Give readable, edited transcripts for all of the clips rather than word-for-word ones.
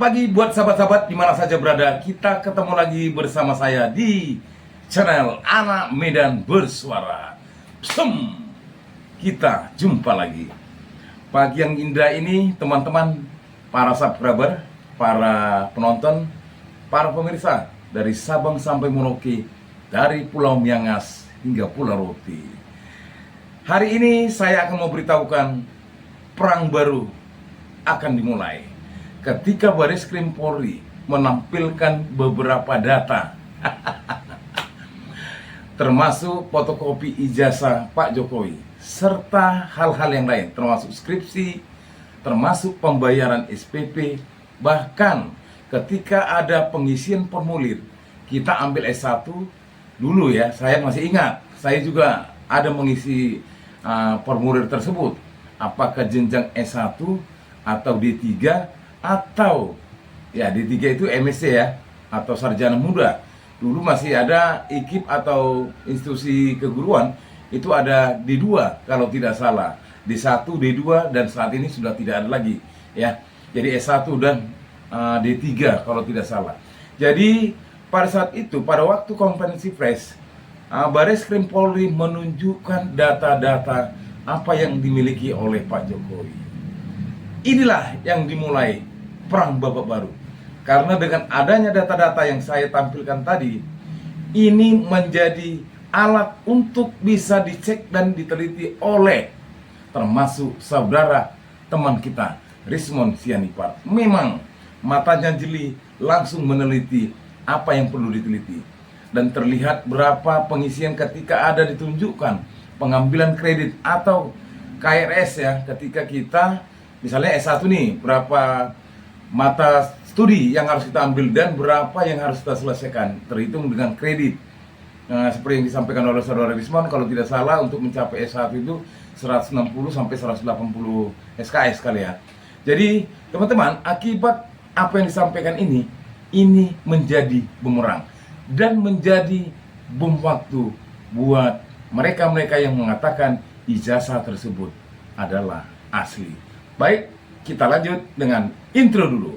pagi buat sahabat-sahabat di mana saja berada. Kita ketemu lagi bersama saya di channel Anak Medan Bersuara. Kita jumpa lagi. Pagi yang indah ini teman-teman, para subscriber, para penonton, para pemirsa dari Sabang sampai Merauke, dari Pulau Miangas hingga Pulau Roti. Hari ini saya akan memberitahukan perang baru akan dimulai ketika Bareskrim Polri menampilkan beberapa data termasuk fotokopi ijazah Pak Jokowi serta hal-hal yang lain, termasuk skripsi, termasuk pembayaran SPP, bahkan ketika ada pengisian formulir kita ambil S1 dulu ya, saya masih ingat, saya juga ada mengisi formulir tersebut, apakah jenjang S1 atau D3 atau ya D3 itu MSc ya, atau sarjana muda. Dulu masih ada IKIP atau institusi keguruan, itu ada D2 kalau tidak salah, D1, D2, dan saat ini sudah tidak ada lagi ya. Jadi S1 dan D3 kalau tidak salah. Jadi pada saat itu, pada waktu konferensi pers, Bareskrim Polri menunjukkan data-data apa yang dimiliki oleh Pak Jokowi. Inilah yang dimulai perang babak baru. Karena dengan adanya data-data yang saya tampilkan tadi, ini menjadi alat untuk bisa dicek dan diteliti oleh termasuk saudara teman kita Rismon Sianipar. Memang matanya jeli, langsung meneliti apa yang perlu diteliti. Dan terlihat berapa pengisian ketika ada ditunjukkan pengambilan kredit atau KRS ya, ketika kita misalnya S1 nih, berapa mata studi yang harus kita ambil dan berapa yang harus kita selesaikan, terhitung dengan kredit. Seperti yang disampaikan oleh saudara Rismon, kalau tidak salah untuk mencapai S1 itu 160 sampai 180 SKS kali ya. Jadi teman-teman, akibat apa yang disampaikan ini menjadi bumerang dan menjadi bom waktu buat mereka-mereka yang mengatakan ijazah tersebut adalah asli. Baik, kita lanjut dengan intro dulu.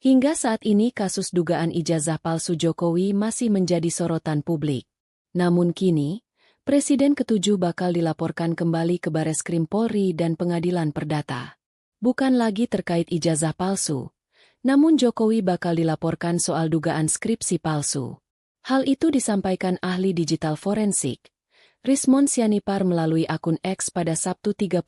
Hingga saat ini kasus dugaan ijazah palsu Jokowi masih menjadi sorotan publik. Namun kini, Presiden ke-7 bakal dilaporkan kembali ke Bareskrim Polri dan Pengadilan Perdata. Bukan lagi terkait ijazah palsu, namun Jokowi bakal dilaporkan soal dugaan skripsi palsu. Hal itu disampaikan ahli digital forensik, Rismon Sianipar melalui akun X pada Sabtu 31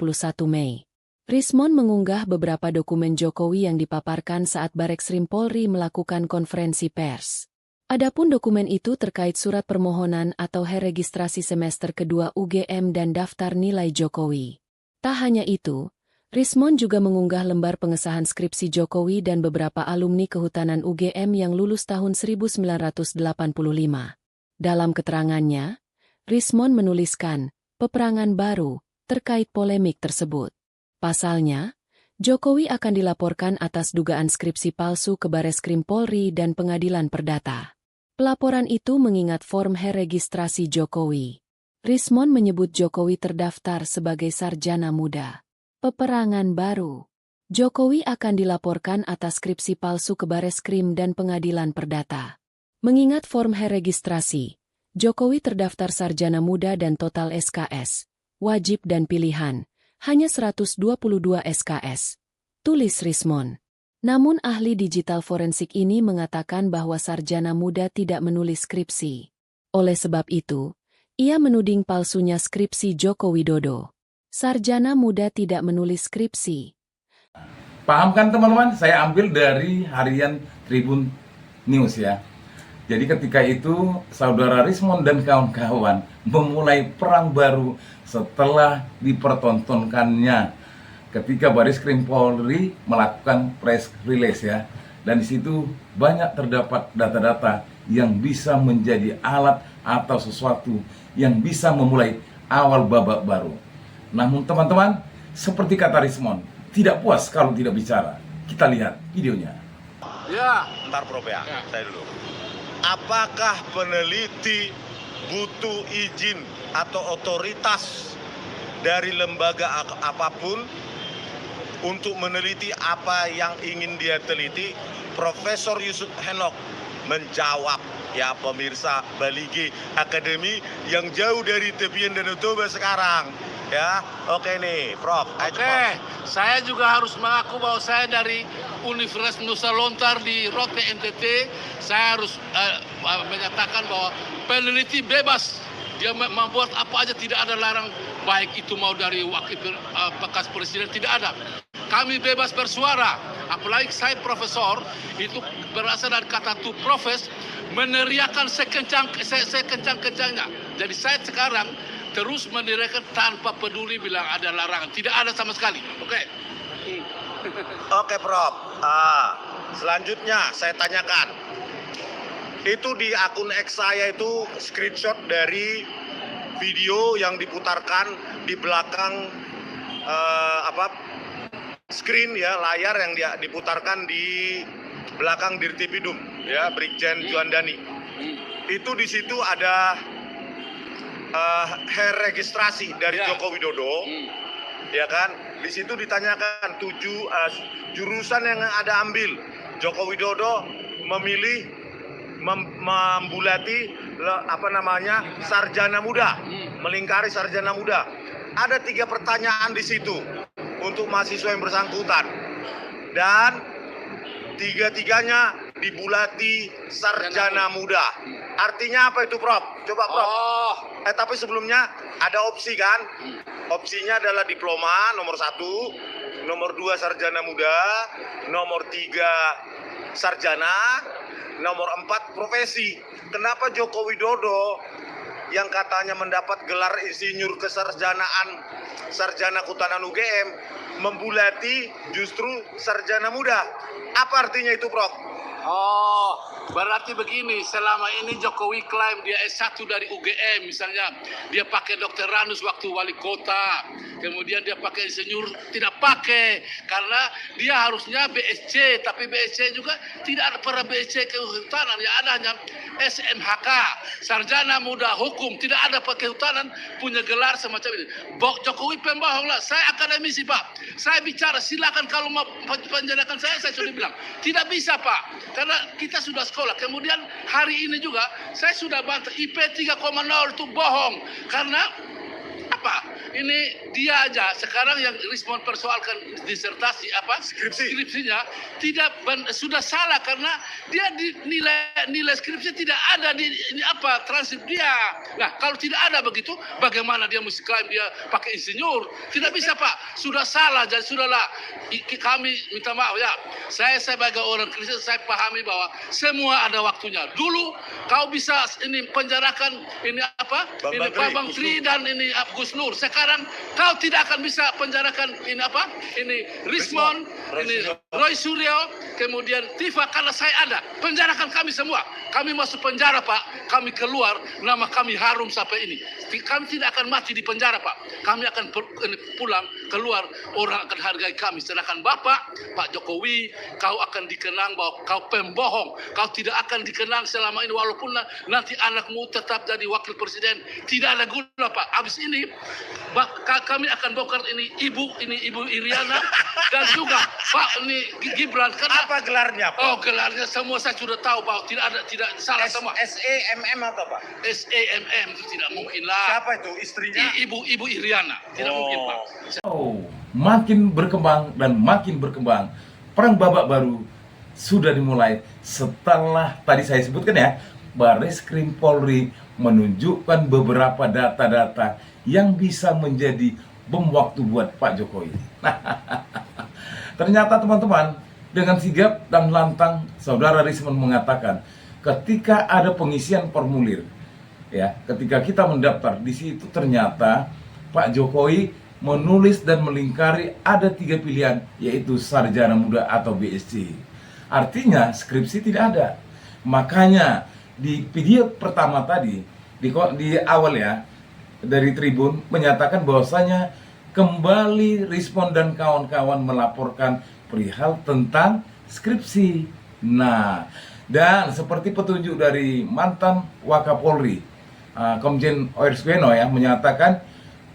Mei. Rismon mengunggah beberapa dokumen Jokowi yang dipaparkan saat Bareskrim Polri melakukan konferensi pers. Adapun dokumen itu terkait surat permohonan atau registrasi semester kedua UGM dan daftar nilai Jokowi. Tak hanya itu, Rismon juga mengunggah lembar pengesahan skripsi Jokowi dan beberapa alumni kehutanan UGM yang lulus tahun 1985. Dalam keterangannya, Rismon menuliskan peperangan baru terkait polemik tersebut. Pasalnya, Jokowi akan dilaporkan atas dugaan skripsi palsu ke Bareskrim Polri dan Pengadilan Perdata. Pelaporan itu mengingat form registrasi Jokowi. Rismon menyebut Jokowi terdaftar sebagai sarjana muda. Peperangan baru. Jokowi akan dilaporkan atas skripsi palsu ke Bareskrim dan Pengadilan Perdata. Mengingat form registrasi, Jokowi terdaftar sarjana muda dan total SKS, wajib dan pilihan, hanya 122 SKS. Tulis Rismon. Namun ahli digital forensik ini mengatakan bahwa sarjana muda tidak menulis skripsi. Oleh sebab itu, ia menuding palsunya skripsi Joko Widodo. Sarjana muda tidak menulis skripsi. Paham kan teman-teman? Saya ambil dari harian Tribun News ya. Jadi ketika itu saudara Rismon dan kawan-kawan memulai perang baru setelah dipertontonkannya ketika Bareskrim Polri melakukan press release ya. Dan di situ banyak terdapat data-data yang bisa menjadi alat atau sesuatu yang bisa memulai awal babak baru. Namun teman-teman, seperti kata Rismon, tidak puas kalau tidak bicara. Kita lihat videonya. Ya. Ntar Prof ya, Ya. saya dulu. Apakah peneliti butuh izin atau otoritas dari lembaga apapun untuk meneliti apa yang ingin dia teliti? Profesor Yusuf Henok menjawab, ya pemirsa Baligi Akademi yang jauh dari tepian Danau Toba sekarang. Ya, oke nih, Prof. Ayo, Oke, Prof. saya juga harus mengaku bahwa saya dari Universitas Nusa Lontar di Rote NTT. Saya harus menyatakan bahwa peneliti bebas. Dia membuat apa aja, tidak ada larang, baik itu mau dari wakil bekas presiden, tidak ada. Kami bebas bersuara, apalagi saya profesor, itu berasal dari kata to profes, meneriakan sekencang-kencangnya. Jadi saya sekarang terus meneriakan tanpa peduli bilang ada larangan, tidak ada sama sekali. Oke. Oke, Prof. Selanjutnya saya tanyakan. Itu di akun X saya itu screenshot dari video yang diputarkan di belakang screen ya, layar yang diputarkan di belakang Dirtipidum ya, Brigjen Juandani. Itu di situ ada registrasi dari Ya. Joko Widodo. Ya kan, di situ ditanyakan 7 jurusan yang ada ambil. Joko Widodo memilih membulati sarjana muda, melingkari sarjana muda. Ada 3 pertanyaan di situ untuk mahasiswa yang bersangkutan, dan 3-tiganya dibulati sarjana muda. Artinya apa itu, Prof? Coba, Prof. Tapi sebelumnya ada opsi kan? Opsinya adalah diploma nomor 1, nomor 2 sarjana muda, nomor 3 sarjana, nomor 4 profesi. Kenapa Joko Widodo yang katanya mendapat gelar insinyur kesarjanaan sarjana kehutanan UGM membulati justru sarjana muda? Apa artinya itu, Prof? Berarti begini, selama ini Jokowi klaim dia S1 dari UGM, misalnya dia pakai Dr. Ranus waktu wali kota, kemudian dia pakai insinyur, tidak pakai karena dia harusnya BSc, tapi BSc juga tidak ada pernah BSc kehutanan, ya ada hanya SMHK, sarjana muda hukum, tidak ada kehutanan punya gelar semacam ini. Jokowi pembohong lah, saya akademisi Pak, saya bicara silakan kalau mau penjarakan saya sudah bilang tidak bisa Pak, karena kita sudah sekolah. Kemudian hari ini juga saya sudah bantah IP 3,0 itu bohong karena apa? Ini dia aja sekarang yang respon persoalkan disertasi skripsinya sudah salah karena dia nilai skripsi tidak ada di transkrip dia. Nah, kalau tidak ada begitu, bagaimana dia mesti klaim dia pakai insinyur? Tidak bisa Pak, sudah salah. Jadi sudahlah, kami minta maaf ya. Saya sebagai orang Kristen saya pahami bahwa semua ada waktunya. Dulu kau bisa ini penjarakan ini Pak Bang Tri dan ini Gus Nur. Sekarang kau tidak akan bisa penjarakan ini Rismond, ini Roy Suryo, kemudian Tifa karena saya ada. Penjarakan kami semua. Kami masuk penjara Pak, kami keluar, nama kami harum sampai ini. Kami tidak akan mati di penjara Pak. Kami akan pulang, keluar, orang akan hargai kami. Sedangkan Bapak, Pak Jokowi, kau akan dikenang bahwa kau pembohong. Kau tidak akan dikenang selama ini walaupun nanti anakmu tetap jadi wakil presiden. Tidak ada guna Pak. Habis ini kami akan bongkar ini Ibu Iriana dan juga Pak ini Gibran. Karena Apa gelarnya, Pak? Gelarnya semua saya sudah tahu bahwa tidak salah semua. SEMM atau Pak? SEMM itu tidak mungkin lah. Siapa itu istrinya? Ibu Iriana. Tidak mungkin Pak. Makin berkembang dan makin berkembang. Perang babak baru sudah dimulai setelah tadi saya sebutkan ya, Barreskrim Polri menunjukkan beberapa data-data yang bisa menjadi bom waktu buat Pak Jokowi. Ternyata teman-teman, dengan sigap dan lantang Saudara Rismond mengatakan ketika ada pengisian formulir, ya, ketika kita mendaftar di situ ternyata Pak Jokowi menulis dan melingkari ada 3 pilihan, yaitu sarjana muda atau BSc. Artinya skripsi tidak ada. Makanya di video pertama tadi di awal ya dari Tribun menyatakan bahwasanya kembali Rismond dan kawan-kawan melaporkan perihal tentang skripsi. Nah, dan seperti petunjuk dari mantan Wakapolri, Komjen Oersweno ya, menyatakan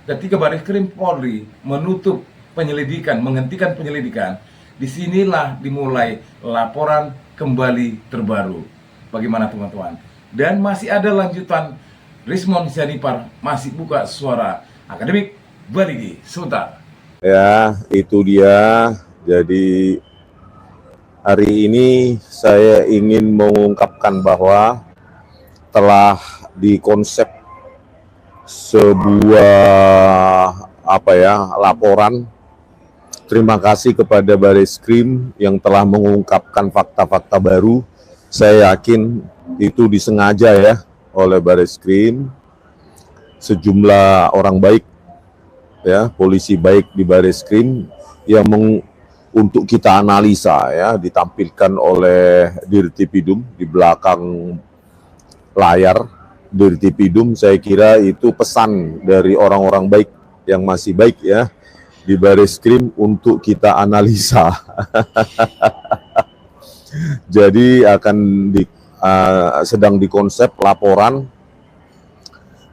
ketika Bareskrim Polri menutup penyelidikan, menghentikan penyelidikan, disinilah dimulai laporan kembali terbaru. Bagaimana teman-teman? Dan masih ada lanjutan, Rismond Sianipar masih buka suara akademik Baligi. Sebentar. Ya, itu dia. Jadi hari ini saya ingin mengungkapkan bahwa telah dikonsep sebuah laporan. Terima kasih kepada Bareskrim yang telah mengungkapkan fakta-fakta baru. Saya yakin itu disengaja ya oleh Bareskrim. Sejumlah orang baik ya, polisi baik di Bareskrim yang untuk kita analisa ya, ditampilkan oleh Dirtipidum di belakang layar Dirtipidum. Saya kira itu pesan dari orang-orang baik yang masih baik ya di Bareskrim untuk kita analisa. Jadi sedang dikonsep laporan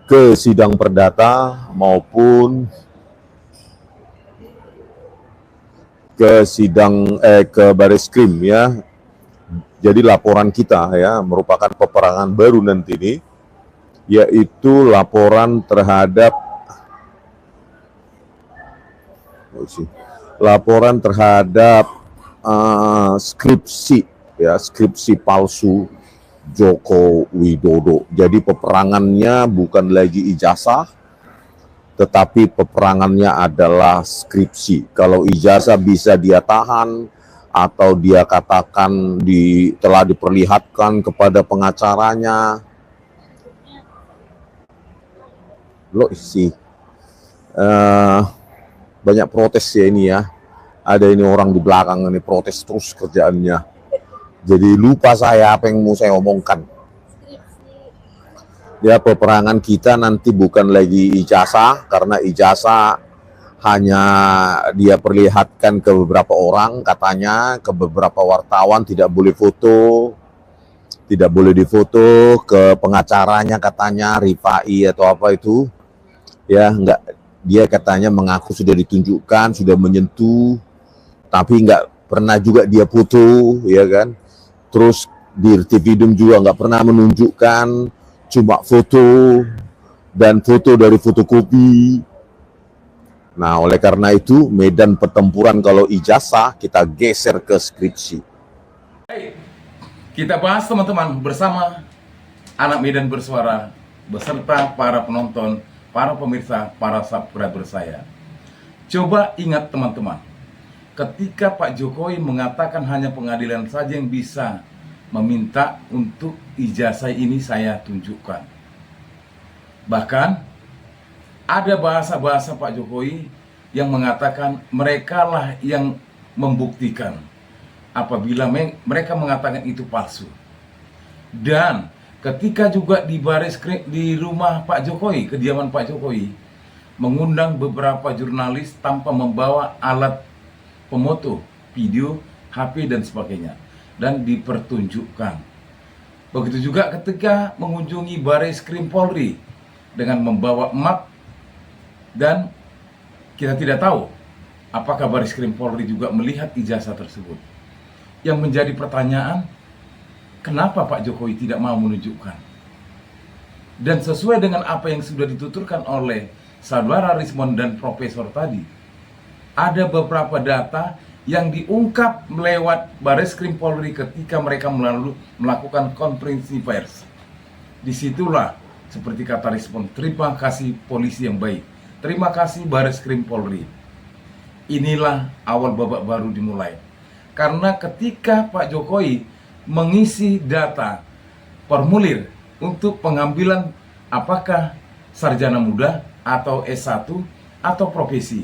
ke sidang perdata maupun ke Bareskrim ya. Jadi laporan kita ya merupakan peperangan baru nanti ini, yaitu laporan terhadap skripsi ya, skripsi palsu Joko Widodo. Jadi peperangannya bukan lagi ijazah, tetapi peperangannya adalah skripsi. Kalau ijazah bisa dia tahan atau dia katakan telah diperlihatkan kepada pengacaranya. Banyak protes ya ini ya. Ada ini orang di belakang ini protes terus kerjaannya. Jadi lupa saya apa yang mau saya omongkan. Ya, peperangan kita nanti bukan lagi ijazah, karena ijazah hanya dia perlihatkan ke beberapa orang, katanya ke beberapa wartawan tidak boleh foto, tidak boleh difoto, ke pengacaranya katanya Rifai atau apa itu, ya enggak, dia katanya mengaku sudah ditunjukkan, sudah menyentuh, tapi enggak pernah juga dia foto, ya kan? Terus Dirtipidum juga enggak pernah menunjukkan, cuma foto dan foto dari fotokopi. Nah, oleh karena itu medan pertempuran kalau ijazah kita geser ke skripsi. Kita bahas teman-teman bersama anak Medan Bersuara beserta para penonton, para pemirsa, para subscriber saya. Coba ingat teman-teman, ketika Pak Jokowi mengatakan hanya pengadilan saja yang bisa meminta untuk ijazah ini saya tunjukkan. Bahkan ada bahasa-bahasa Pak Jokowi yang mengatakan merekalah yang membuktikan apabila mereka mengatakan itu palsu. Dan ketika juga di Bareskrim, di rumah Pak Jokowi, kediaman Pak Jokowi, mengundang beberapa jurnalis tanpa membawa alat pemoto, video, HP dan sebagainya, dan dipertunjukkan. Begitu juga ketika mengunjungi Bareskrim Polri dengan membawa map, dan kita tidak tahu apakah Bareskrim Polri juga melihat ijazah tersebut. Yang menjadi pertanyaan, kenapa Pak Jokowi tidak mau menunjukkan? Dan sesuai dengan apa yang sudah dituturkan oleh saudara Rismond dan Profesor tadi, ada beberapa data yang diungkap melewat Bareskrim Polri ketika mereka melakukan konferensi pers. Disitulah seperti kata Rismond, terima kasih polisi yang baik, terima kasih Bareskrim Polri. Inilah awal babak baru dimulai. Karena ketika Pak Jokowi mengisi data formulir untuk pengambilan apakah sarjana muda atau S1 atau profesi,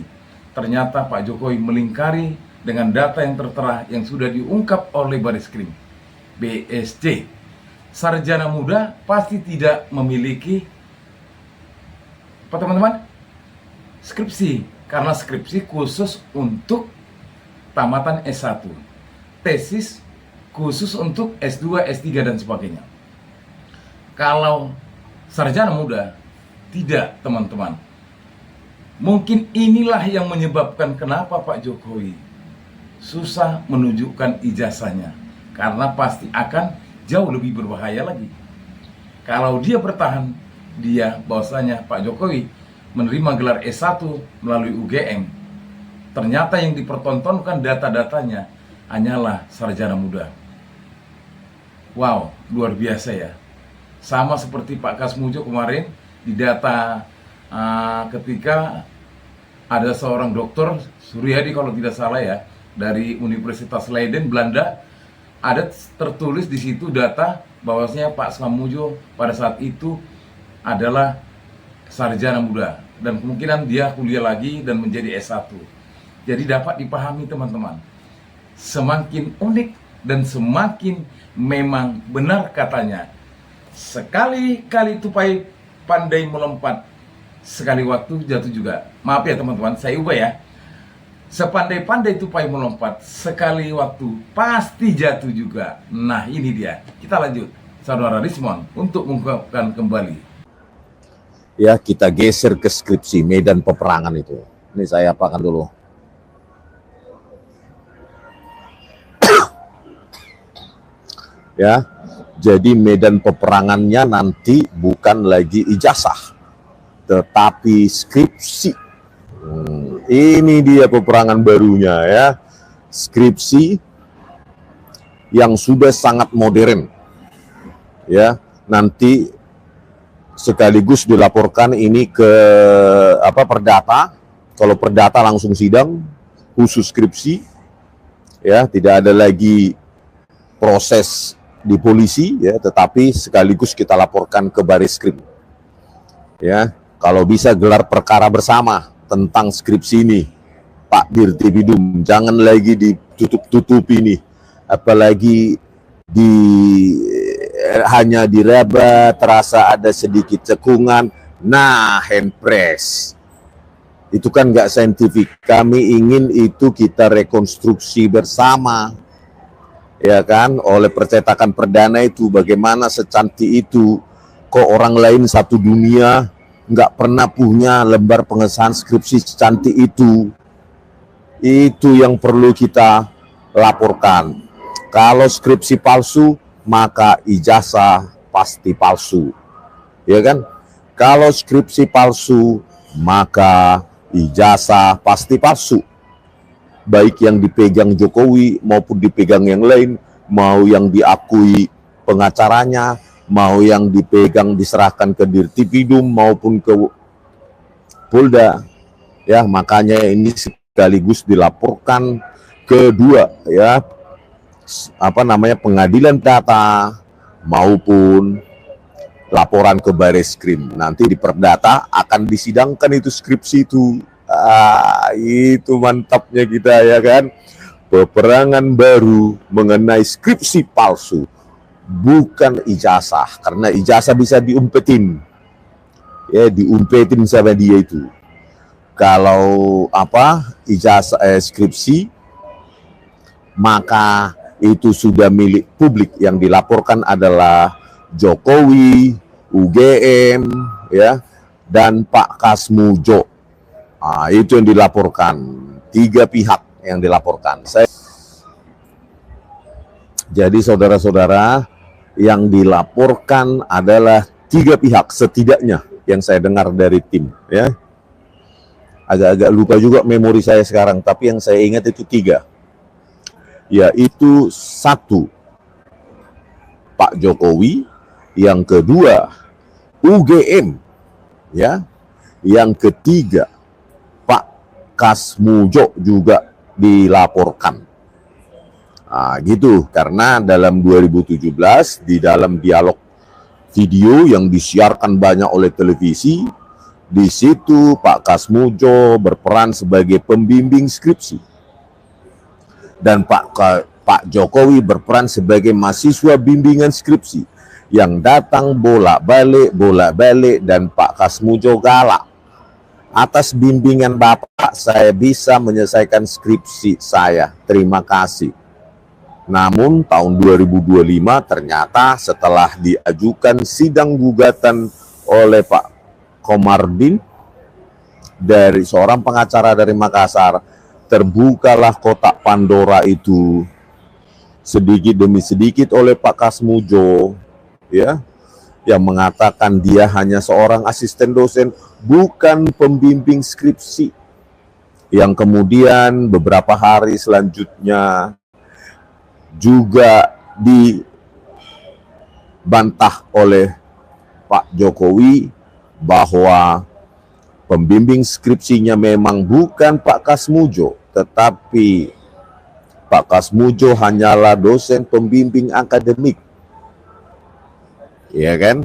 ternyata Pak Jokowi melingkari dengan data yang tertera yang sudah diungkap oleh Bareskrim. BSC, sarjana muda pasti tidak memiliki apa teman-teman? Skripsi, karena skripsi khusus untuk tamatan S1. Tesis khusus untuk S2, S3 dan sebagainya. Kalau sarjana muda, tidak teman-teman. Mungkin inilah yang menyebabkan kenapa Pak Jokowi susah menunjukkan ijazahnya. Karena pasti akan jauh lebih berbahaya lagi. Kalau dia bertahan, dia bahwasanya Pak Jokowi menerima gelar S1 melalui UGM. Ternyata yang dipertontonkan data-datanya hanyalah sarjana muda. Wow, luar biasa ya. Sama seperti Pak Kasmujo kemarin di data ketika ada seorang dokter Suryadi kalau tidak salah ya, dari Universitas Leiden Belanda, ada tertulis di situ data bahwasanya Pak Kasmujo pada saat itu adalah sarjana muda dan kemungkinan dia kuliah lagi dan menjadi S1. Jadi dapat dipahami teman-teman, semakin unik dan semakin memang benar katanya, sekali-kali tupai pandai melompat, sekali waktu jatuh juga. Maaf ya teman-teman, saya ubah ya. Sepandai-pandai tupai melompat, sekali waktu pasti jatuh juga. Nah ini dia, kita lanjut Saudara Rismon untuk mengungkapkan kembali. Ya, kita geser ke skripsi medan peperangan itu. Ini saya apakan dulu. Ya, jadi medan peperangannya nanti bukan lagi ijazah, tetapi skripsi. Ini dia peperangan barunya ya, skripsi yang sudah sangat modern. Ya, nanti sekaligus dilaporkan ini ke perdata. Kalau perdata langsung sidang khusus skripsi. Ya, tidak ada lagi proses di polisi ya, tetapi sekaligus kita laporkan ke Barisskrim. Ya, kalau bisa gelar perkara bersama tentang skripsi ini, Pak Dirtipidum, jangan lagi ditutup-tutupi nih, apalagi hanya diraba, terasa ada sedikit cekungan. Nah, handpress itu kan nggak saintifik. Kami ingin itu kita rekonstruksi bersama, ya kan, oleh percetakan perdana itu. Bagaimana secantik itu, kok orang lain satu dunia nggak pernah punya lembar pengesahan skripsi secantik itu. Itu yang perlu kita laporkan. Kalau skripsi palsu, maka ijazah pasti palsu, ya kan? Kalau skripsi palsu, maka ijazah pasti palsu. Baik yang dipegang Jokowi maupun dipegang yang lain, mau yang diakui pengacaranya, mau yang dipegang diserahkan ke Dirtipidum maupun ke Polda. Ya, makanya ini sekaligus dilaporkan kedua ya, pengadilan data maupun laporan ke Barisskrim. Nanti di perdata akan disidangkan itu skripsi itu. Itu mantapnya kita ya kan. Peperangan baru mengenai skripsi palsu, bukan ijazah, karena ijazah bisa diumpetin. Ya, diumpetin sama dia itu. Kalau ijazah skripsi, maka itu sudah milik publik. Yang dilaporkan adalah Jokowi, UGM, ya, dan Pak Kasmujo. Itu yang dilaporkan. 3 pihak yang dilaporkan. Jadi saudara-saudara, yang dilaporkan adalah 3 pihak setidaknya yang saya dengar dari tim. Ya, agak-agak lupa juga memori saya sekarang, tapi yang saya ingat itu 3. Yaitu 1, Pak Jokowi, yang kedua UGM, ya, yang ketiga Pak Kasmujo juga dilaporkan. Gitu, karena dalam 2017 di dalam dialog video yang disiarkan banyak oleh televisi, di situ Pak Kasmujo berperan sebagai pembimbing skripsi. Dan Pak Jokowi berperan sebagai mahasiswa bimbingan skripsi yang datang bolak-balik, dan Pak Kasmujo galak. Atas bimbingan Bapak, saya bisa menyelesaikan skripsi saya. Terima kasih. Namun tahun 2025 ternyata setelah diajukan sidang gugatan oleh Pak Komarudin dari seorang pengacara dari Makassar, terbukalah kotak Pandora itu sedikit demi sedikit oleh Pak Kasmujo, ya, yang mengatakan dia hanya seorang asisten dosen, bukan pembimbing skripsi. Yang kemudian beberapa hari selanjutnya juga dibantah oleh Pak Jokowi bahwa pembimbing skripsinya memang bukan Pak Kasmujo, tetapi Pak Kasmujo hanyalah dosen pembimbing akademik. Ya kan?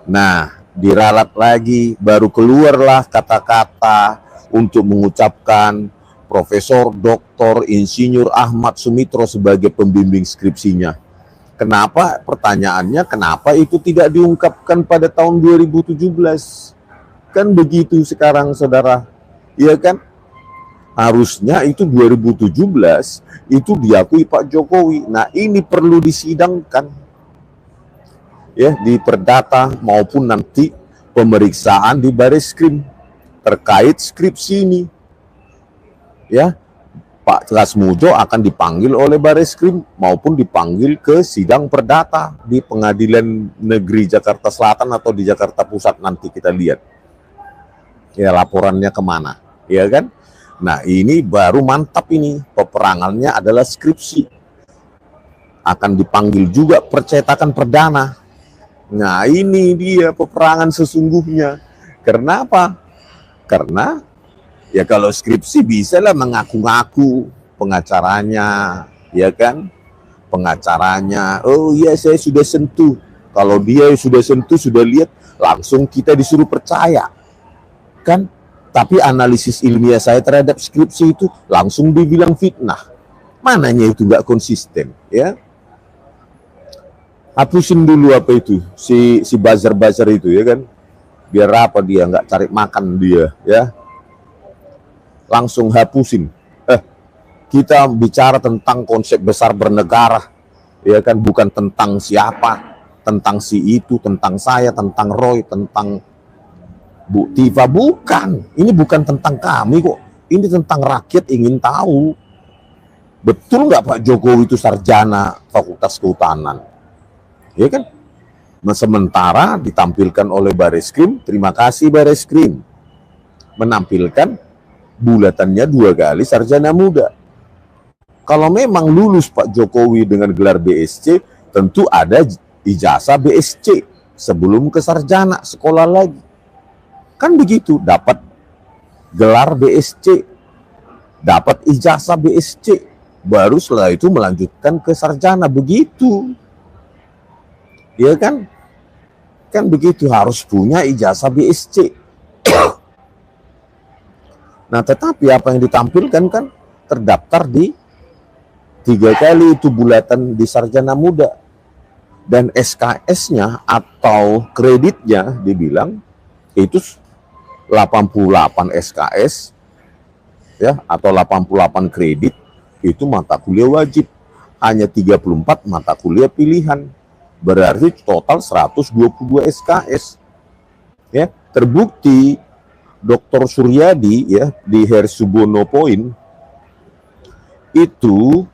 Nah, diralat lagi, baru keluarlah kata-kata untuk mengucapkan Profesor Dr. Insinyur Ahmad Sumitro sebagai pembimbing skripsinya. Kenapa? Pertanyaannya, kenapa itu tidak diungkapkan pada tahun 2017? Kan begitu sekarang, saudara. Iya kan? Harusnya itu 2017 itu diakui Pak Jokowi. Nah, ini perlu disidangkan. Ya, di perdata maupun nanti pemeriksaan di Bareskrim terkait skripsi ini. Ya, Pak Kasmujo akan dipanggil oleh Bareskrim maupun dipanggil ke sidang perdata di Pengadilan Negeri Jakarta Selatan atau di Jakarta Pusat, nanti kita lihat. Ya, laporannya kemana, ya kan? Nah, ini baru mantap ini, peperangannya adalah skripsi. Akan dipanggil juga percetakan perdana. Nah, ini dia peperangan sesungguhnya. Kenapa? Karena ya kalau skripsi bisa lah mengaku-ngaku pengacaranya, ya kan? Pengacaranya, oh iya saya sudah sentuh. Kalau dia sudah sentuh, sudah lihat, langsung kita disuruh percaya. Kan? Tapi analisis ilmiah saya terhadap skripsi itu langsung dibilang fitnah. Mananya itu nggak konsisten, ya? Hapusin dulu apa itu, si buzzer-buzzer itu, ya kan? Biar apa dia nggak cari makan dia, ya? Langsung hapusin. Kita bicara tentang konsep besar bernegara, ya kan, bukan tentang siapa, tentang si itu, tentang saya, tentang Roy, tentang Bu Tifa, bukan. Ini bukan tentang kami kok. Ini tentang rakyat ingin tahu. Betul nggak Pak Jokowi itu sarjana Fakultas Kehutanan? Ya kan? Nah, sementara ditampilkan oleh Bareskrim, terima kasih Bareskrim, menampilkan bulatannya 2 kali sarjana muda. Kalau memang lulus Pak Jokowi dengan gelar BSc, tentu ada ijazah BSc sebelum ke sarjana, sekolah lagi. Kan begitu, dapat gelar BSc, dapat ijazah BSc, baru setelah itu melanjutkan ke sarjana, begitu. Ya kan? Kan begitu, harus punya ijazah BSc. Nah, tetapi apa yang ditampilkan kan terdaftar di 3 kali itu bulatan di sarjana muda. Dan SKS-nya atau kreditnya dibilang itu 88 SKS, ya, atau 88 kredit itu mata kuliah wajib, hanya 34 mata kuliah pilihan, berarti total 122 SKS. Ya, terbukti Dr. Suryadi, ya, di Hersubono Point itu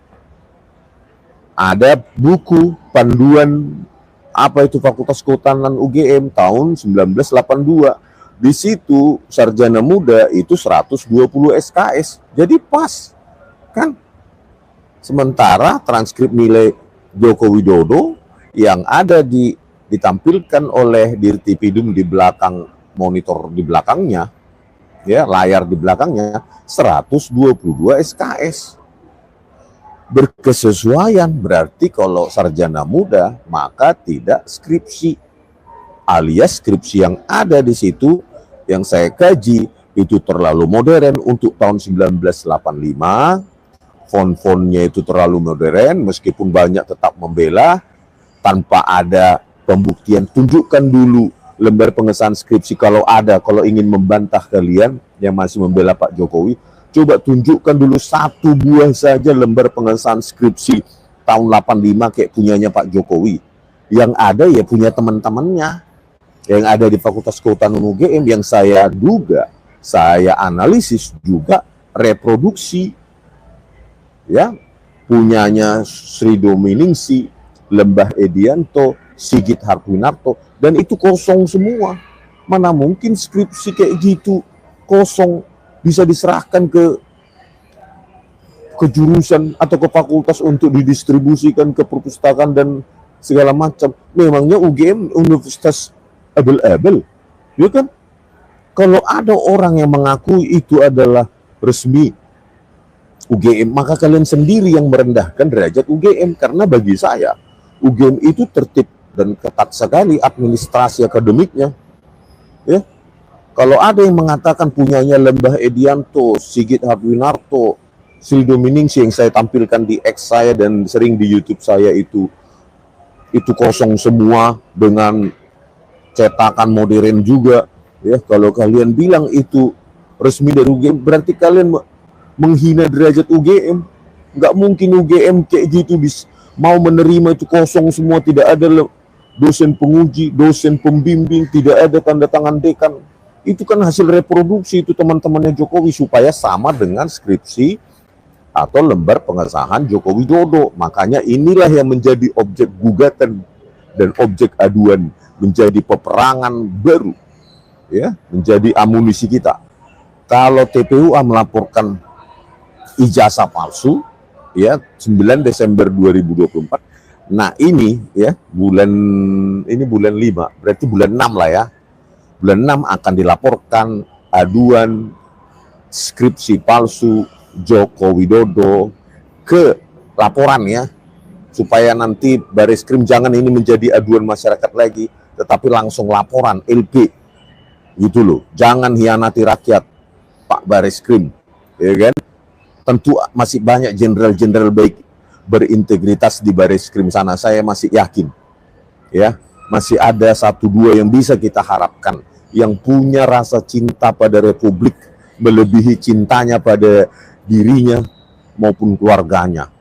ada buku panduan apa itu Fakultas Kehutanan UGM tahun 1982. Di situ sarjana muda itu 120 SKS. Jadi pas. Kan? Sementara transkrip nilai Joko Widodo yang ada ditampilkan oleh Dirtipidum di belakang monitor di belakangnya, ya, layar di belakangnya 122 SKS. Berkesesuaian, berarti kalau sarjana muda maka tidak skripsi, alias skripsi yang ada di situ yang saya kaji itu terlalu modern untuk tahun 1985. Font-fontnya itu terlalu modern, meskipun banyak tetap membela tanpa ada pembuktian. Tunjukkan dulu lembar pengesahan skripsi kalau ada, kalau ingin membantah kalian yang masih membela Pak Jokowi. Coba tunjukkan dulu 1 buah saja lembar pengesahan skripsi tahun 85 kayak punyanya Pak Jokowi. Yang ada ya punya teman-temannya yang ada di Fakultas Kehutanan UGM, yang saya duga, saya analisis juga reproduksi ya, punyanya Sri Dominingsi, Lembah Edianto, Sigit Hartwinarto, dan itu kosong semua. Mana mungkin skripsi kayak gitu kosong bisa diserahkan ke jurusan atau ke fakultas untuk didistribusikan ke perpustakaan dan segala macam. Memangnya UGM universitas abel-abel, ya kan? Kalau ada orang yang mengakui itu adalah resmi UGM, maka kalian sendiri yang merendahkan derajat UGM. Karena bagi saya UGM itu tertib dan ketat sekali administrasi akademiknya. Ya, kalau ada yang mengatakan punyanya Lembah Edianto, Sigit Hartwinarto, Sri Dominingsi yang saya tampilkan di X saya dan sering di YouTube saya itu kosong semua dengan cetakan modern juga. Ya, kalau kalian bilang itu resmi dari UGM, berarti kalian menghina derajat UGM. Nggak mungkin UGM kayak gitu mau menerima itu kosong semua, tidak ada dosen penguji, dosen pembimbing, tidak ada tanda tangan dekan. Itu kan hasil reproduksi itu teman-temannya Jokowi supaya sama dengan skripsi atau lembar pengesahan Joko Widodo. Makanya inilah yang menjadi objek gugatan dan objek aduan, menjadi peperangan baru, ya, menjadi amunisi kita. Kalau TPUA melaporkan ijazah palsu, ya, 9 Desember 2024. Nah ini ya bulan 5, berarti bulan 6 lah ya. Bulan 6 akan dilaporkan aduan skripsi palsu Joko Widodo ke laporan ya, supaya nanti Bareskrim jangan ini menjadi aduan masyarakat lagi, tetapi langsung laporan LP gitu loh. Jangan hianati rakyat Pak Bareskrim, ya kan? Tentu masih banyak jenderal-jenderal baik berintegritas di Bareskrim sana, saya masih yakin ya, masih ada 1-2 yang bisa kita harapkan yang punya rasa cinta pada Republik melebihi cintanya pada dirinya maupun keluarganya.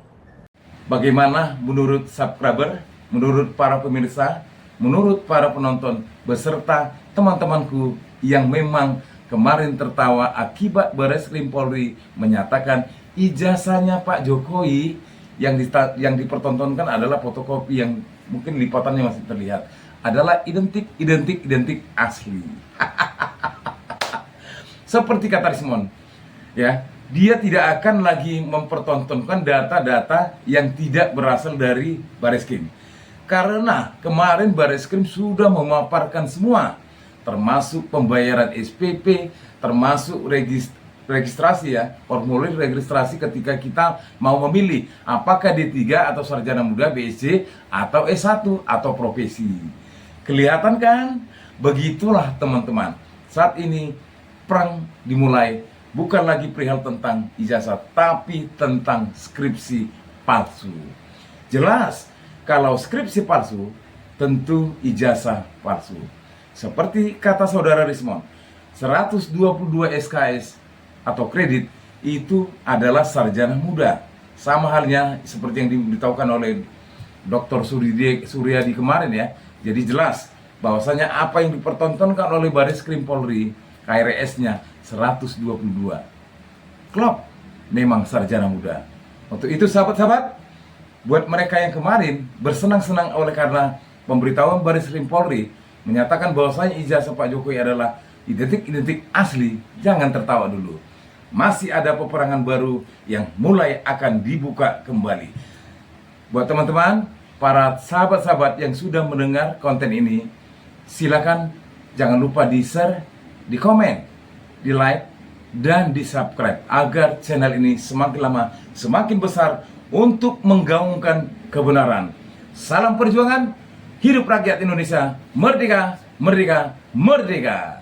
Bagaimana menurut subscriber, menurut para pemirsa, menurut para penonton, beserta teman-temanku yang memang kemarin tertawa akibat Bareskrim Polri menyatakan ijazahnya Pak Jokowi yang dipertontonkan adalah fotokopi yang mungkin lipatannya masih terlihat, adalah identik asli. Seperti kata Rismon, ya, dia tidak akan lagi mempertontonkan data-data yang tidak berasal dari Bareskrim. Karena kemarin Bareskrim sudah memaparkan semua, termasuk pembayaran SPP, termasuk registrasi ya, formulir registrasi ketika kita mau memilih apakah D3 atau sarjana muda, BSc atau S1 atau profesi. Kelihatan kan? Begitulah teman-teman. Saat ini perang dimulai, bukan lagi perihal tentang ijazah, tapi tentang skripsi palsu. Jelas, kalau skripsi palsu, tentu ijazah palsu. Seperti kata saudara Rismon, 122 SKS atau kredit itu adalah sarjana muda. Sama halnya seperti yang diberitahukan oleh Dr. Suryadi kemarin ya. Jadi jelas bahwasanya apa yang dipertontonkan oleh Bareskrim Polri, KRS-nya 122. Klop, memang sarjana muda. Untuk itu sahabat-sahabat, buat mereka yang kemarin bersenang-senang oleh karena pemberitahuan Bareskrim Polri menyatakan bahwasanya ijazah Pak Jokowi adalah identik asli, jangan tertawa dulu. Masih ada peperangan baru yang mulai akan dibuka kembali. Buat teman-teman, para sahabat-sahabat yang sudah mendengar konten ini, silakan jangan lupa di-share, di-komen, di-like, dan di-subscribe agar channel ini semakin lama semakin besar untuk menggaungkan kebenaran. Salam perjuangan, hidup rakyat Indonesia, merdeka, merdeka, merdeka.